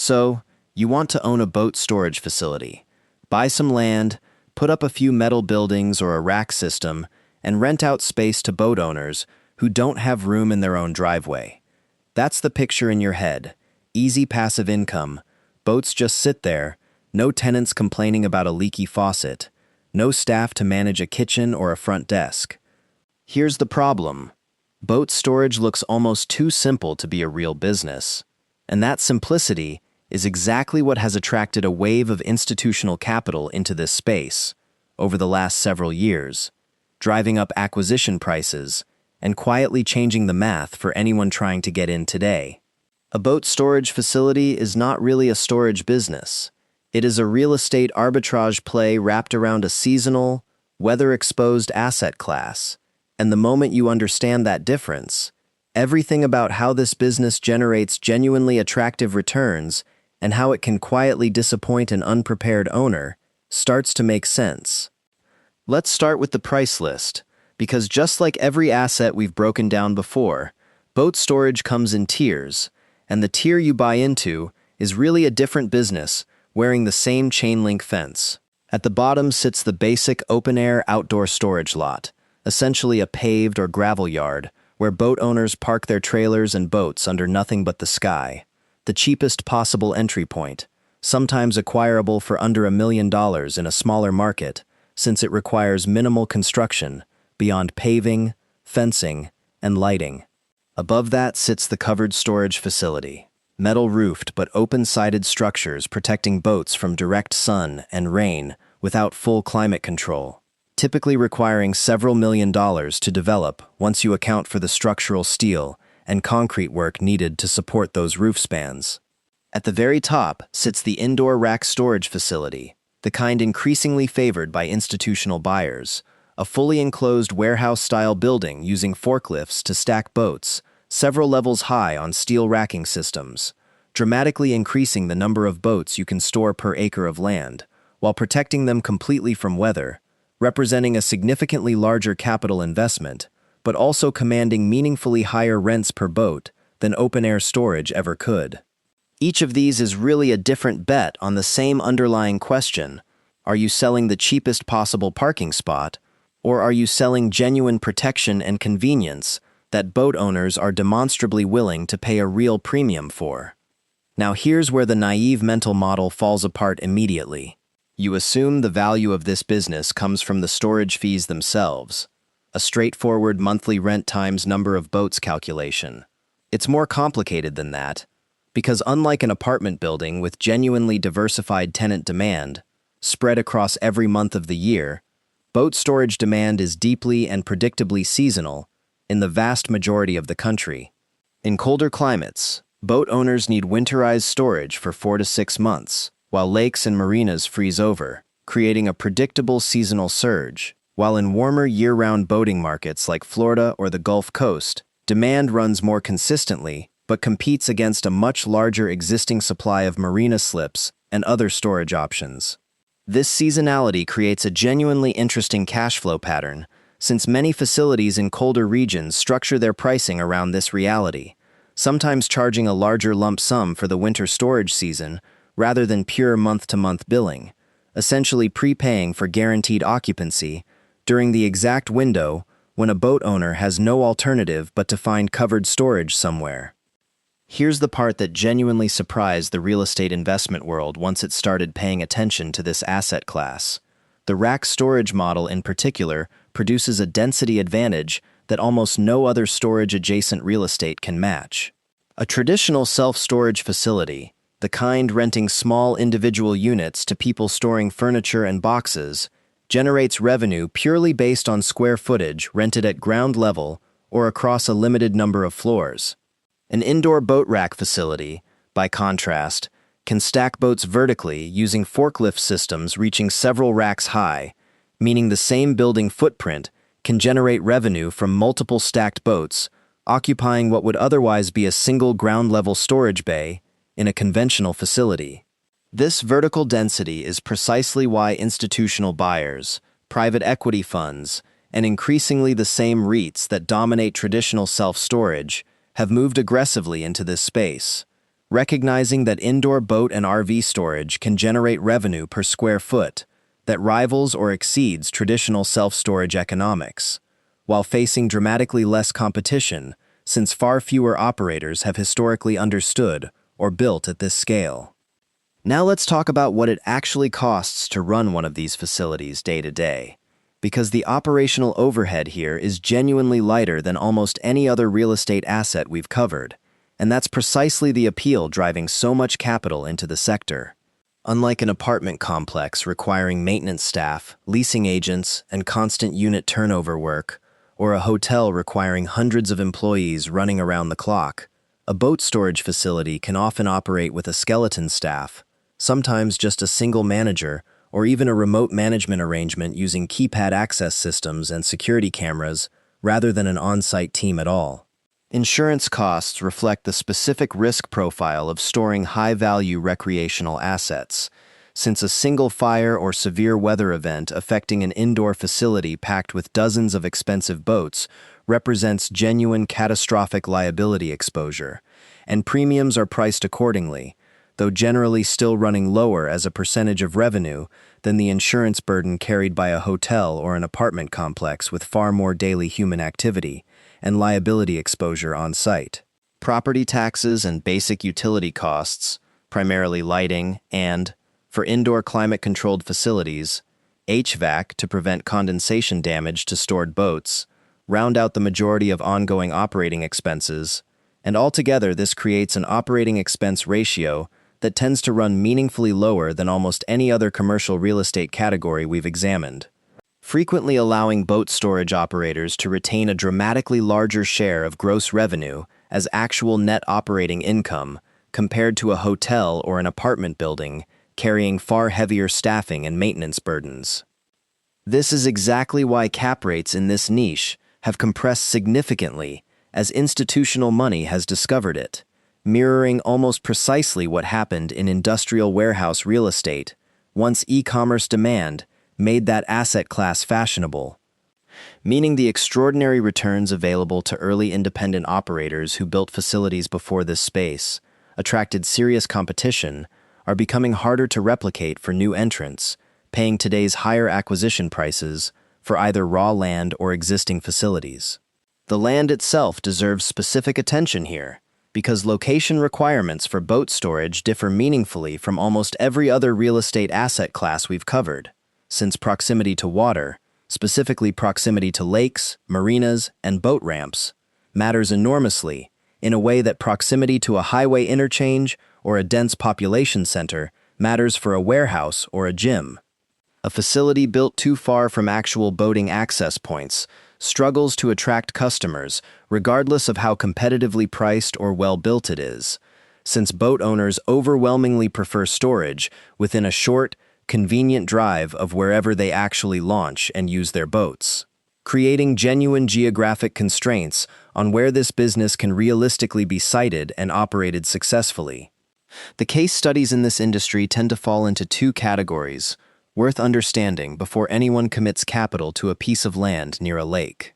So, you want to own a boat storage facility. Buy some land, put up a few metal buildings or a rack system, and rent out space to boat owners who don't have room in their own driveway. That's the picture in your head. Easy passive income. Boats just sit there, no tenants complaining about a leaky faucet, no staff to manage a kitchen or a front desk. Here's the problem. Boat storage looks almost too simple to be a real business. And that simplicity is exactly what has attracted a wave of institutional capital into this space over the last several years, driving up acquisition prices and quietly changing the math for anyone trying to get in today. A boat storage facility is not really a storage business. It is a real estate arbitrage play wrapped around a seasonal, weather-exposed asset class. And the moment you understand that difference, everything about how this business generates genuinely attractive returns and how it can quietly disappoint an unprepared owner starts to make sense. Let's start with the price list, because just like every asset we've broken down before, boat storage comes in tiers, and the tier you buy into is really a different business wearing the same chain link fence. At the bottom sits the basic open-air outdoor storage lot, essentially a paved or gravel yard where boat owners park their trailers and boats under nothing but the sky. The cheapest possible entry point, sometimes acquirable for under $1 million in a smaller market, since it requires minimal construction beyond paving, fencing, and lighting. Above that sits the covered storage facility, metal-roofed but open-sided structures protecting boats from direct sun and rain without full climate control, typically requiring several $1 million to develop once you account for the structural steel and concrete work needed to support those roof spans. At the very top sits the indoor rack storage facility, the kind increasingly favored by institutional buyers, a fully enclosed warehouse-style building using forklifts to stack boats, several levels high on steel racking systems, dramatically increasing the number of boats you can store per acre of land, while protecting them completely from weather, representing a significantly larger capital investment, but also commanding meaningfully higher rents per boat than open-air storage ever could. Each of these is really a different bet on the same underlying question: are you selling the cheapest possible parking spot, or are you selling genuine protection and convenience that boat owners are demonstrably willing to pay a real premium for? Now here's where the naive mental model falls apart immediately. You assume the value of this business comes from the storage fees themselves, a straightforward monthly rent times number of boats calculation. It's more complicated than that, because unlike an apartment building with genuinely diversified tenant demand, spread across every month of the year, boat storage demand is deeply and predictably seasonal in the vast majority of the country. In colder climates, boat owners need winterized storage for 4 to 6 months, while lakes and marinas freeze over, creating a predictable seasonal surge. While in warmer year-round boating markets like Florida or the Gulf Coast, demand runs more consistently but competes against a much larger existing supply of marina slips and other storage options. This seasonality creates a genuinely interesting cash flow pattern, since many facilities in colder regions structure their pricing around this reality, sometimes charging a larger lump sum for the winter storage season rather than pure month-to-month billing, essentially prepaying for guaranteed occupancy during the exact window when a boat owner has no alternative but to find covered storage somewhere. Here's the part that genuinely surprised the real estate investment world once it started paying attention to this asset class. The rack storage model in particular produces a density advantage that almost no other storage-adjacent real estate can match. A traditional self-storage facility, the kind renting small individual units to people storing furniture and boxes, generates revenue purely based on square footage rented at ground level or across a limited number of floors. An indoor boat rack facility, by contrast, can stack boats vertically using forklift systems reaching several racks high, meaning the same building footprint can generate revenue from multiple stacked boats, occupying what would otherwise be a single ground-level storage bay in a conventional facility. This vertical density is precisely why institutional buyers, private equity funds, and increasingly the same REITs that dominate traditional self-storage have moved aggressively into this space. recognizing that indoor boat and RV storage can generate revenue per square foot that rivals or exceeds traditional self-storage economics, while facing dramatically less competition since far fewer operators have historically understood or built at this scale. Now let's talk about what it actually costs to run one of these facilities day to day, because the operational overhead here is genuinely lighter than almost any other real estate asset we've covered, and that's precisely the appeal driving so much capital into the sector. Unlike an apartment complex requiring maintenance staff, leasing agents, and constant unit turnover work, or a hotel requiring hundreds of employees running around the clock, a boat storage facility can often operate with a skeleton staff, sometimes just a single manager, or even a remote management arrangement using keypad access systems and security cameras rather than an on-site team at all. Insurance costs reflect the specific risk profile of storing high-value recreational assets, since a single fire or severe weather event affecting an indoor facility packed with dozens of expensive boats represents genuine catastrophic liability exposure, and premiums are priced accordingly, though generally still running lower as a percentage of revenue than the insurance burden carried by a hotel or an apartment complex with far more daily human activity and liability exposure on site. Property taxes and basic utility costs, primarily lighting and, for indoor climate-controlled facilities, HVAC to prevent condensation damage to stored boats, round out the majority of ongoing operating expenses, and altogether this creates an operating expense ratio that tends to run meaningfully lower than almost any other commercial real estate category we've examined, frequently allowing boat storage operators to retain a dramatically larger share of gross revenue as actual net operating income compared to a hotel or an apartment building carrying far heavier staffing and maintenance burdens. This is exactly why cap rates in this niche have compressed significantly as institutional money has discovered it, mirroring almost precisely what happened in industrial warehouse real estate once e-commerce demand made that asset class fashionable, meaning the extraordinary returns available to early independent operators who built facilities before this space attracted serious competition are becoming harder to replicate for new entrants, paying today's higher acquisition prices for either raw land or existing facilities. The land itself deserves specific attention here, because location requirements for boat storage differ meaningfully from almost every other real estate asset class we've covered, since proximity to water, specifically proximity to lakes, marinas, and boat ramps, matters enormously in a way that proximity to a highway interchange or a dense population center matters for a warehouse or a gym. A facility built too far from actual boating access points struggles to attract customers regardless of how competitively priced or well-built it is, since boat owners overwhelmingly prefer storage within a short, convenient drive of wherever they actually launch and use their boats, creating genuine geographic constraints on where this business can realistically be sited and operated successfully. The case studies in this industry tend to fall into two categories, worth understanding before anyone commits capital to a piece of land near a lake.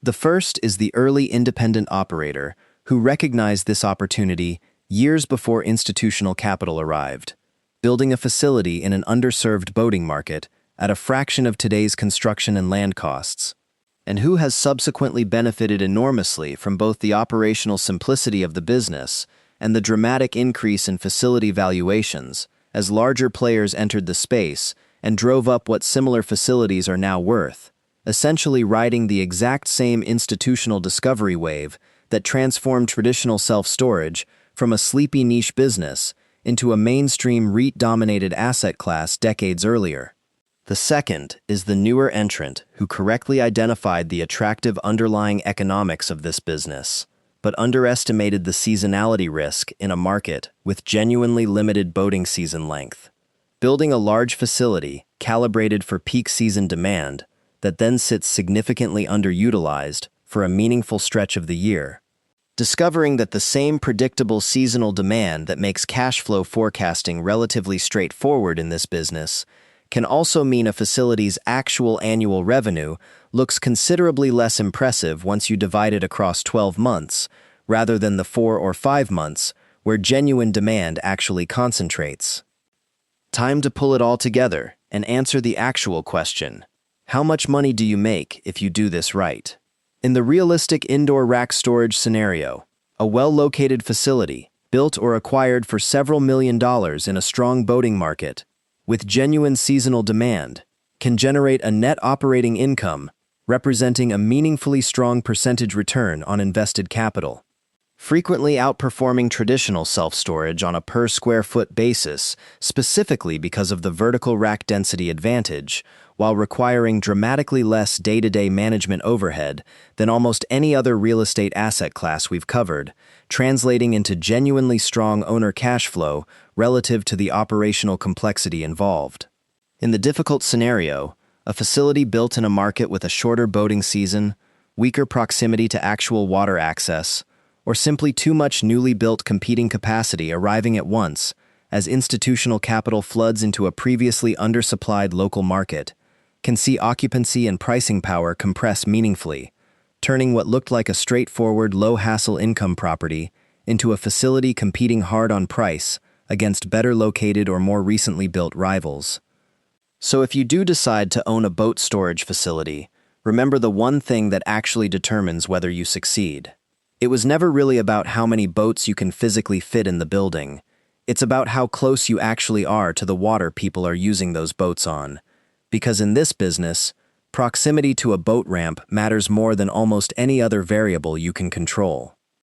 The first is the early independent operator who recognized this opportunity years before institutional capital arrived, building a facility in an underserved boating market at a fraction of today's construction and land costs, and who has subsequently benefited enormously from both the operational simplicity of the business and the dramatic increase in facility valuations as larger players entered the space and drove up what similar facilities are now worth, essentially riding the exact same institutional discovery wave that transformed traditional self-storage from a sleepy niche business into a mainstream REIT-dominated asset class decades earlier. The second is the newer entrant who correctly identified the attractive underlying economics of this business, but underestimated the seasonality risk in a market with genuinely limited boating season length, building a large facility calibrated for peak season demand that then sits significantly underutilized for a meaningful stretch of the year, discovering that the same predictable seasonal demand that makes cash flow forecasting relatively straightforward in this business can also mean a facility's actual annual revenue looks considerably less impressive once you divide it across 12 months, rather than the 4 or 5 months where genuine demand actually concentrates. Time to pull it all together and answer the actual question. How much money do you make if you do this right? In the realistic indoor rack storage scenario, a well-located facility, built or acquired for several $1,000,000 in a strong boating market, with genuine seasonal demand, can generate a net operating income representing a meaningfully strong percentage return on invested capital, frequently outperforming traditional self-storage on a per-square-foot basis, specifically because of the vertical rack density advantage, while requiring dramatically less day-to-day management overhead than almost any other real estate asset class we've covered, translating into genuinely strong owner cash flow relative to the operational complexity involved. In the difficult scenario, a facility built in a market with a shorter boating season, weaker proximity to actual water access, or simply too much newly built competing capacity arriving at once as institutional capital floods into a previously undersupplied local market, can see occupancy and pricing power compress meaningfully, turning what looked like a straightforward, low-hassle income property into a facility competing hard on price against better located or more recently built rivals. So if you do decide to own a boat storage facility, remember the one thing that actually determines whether you succeed. It was never really about how many boats you can physically fit in the building. It's about how close you actually are to the water people are using those boats on. Because in this business, proximity to a boat ramp matters more than almost any other variable you can control.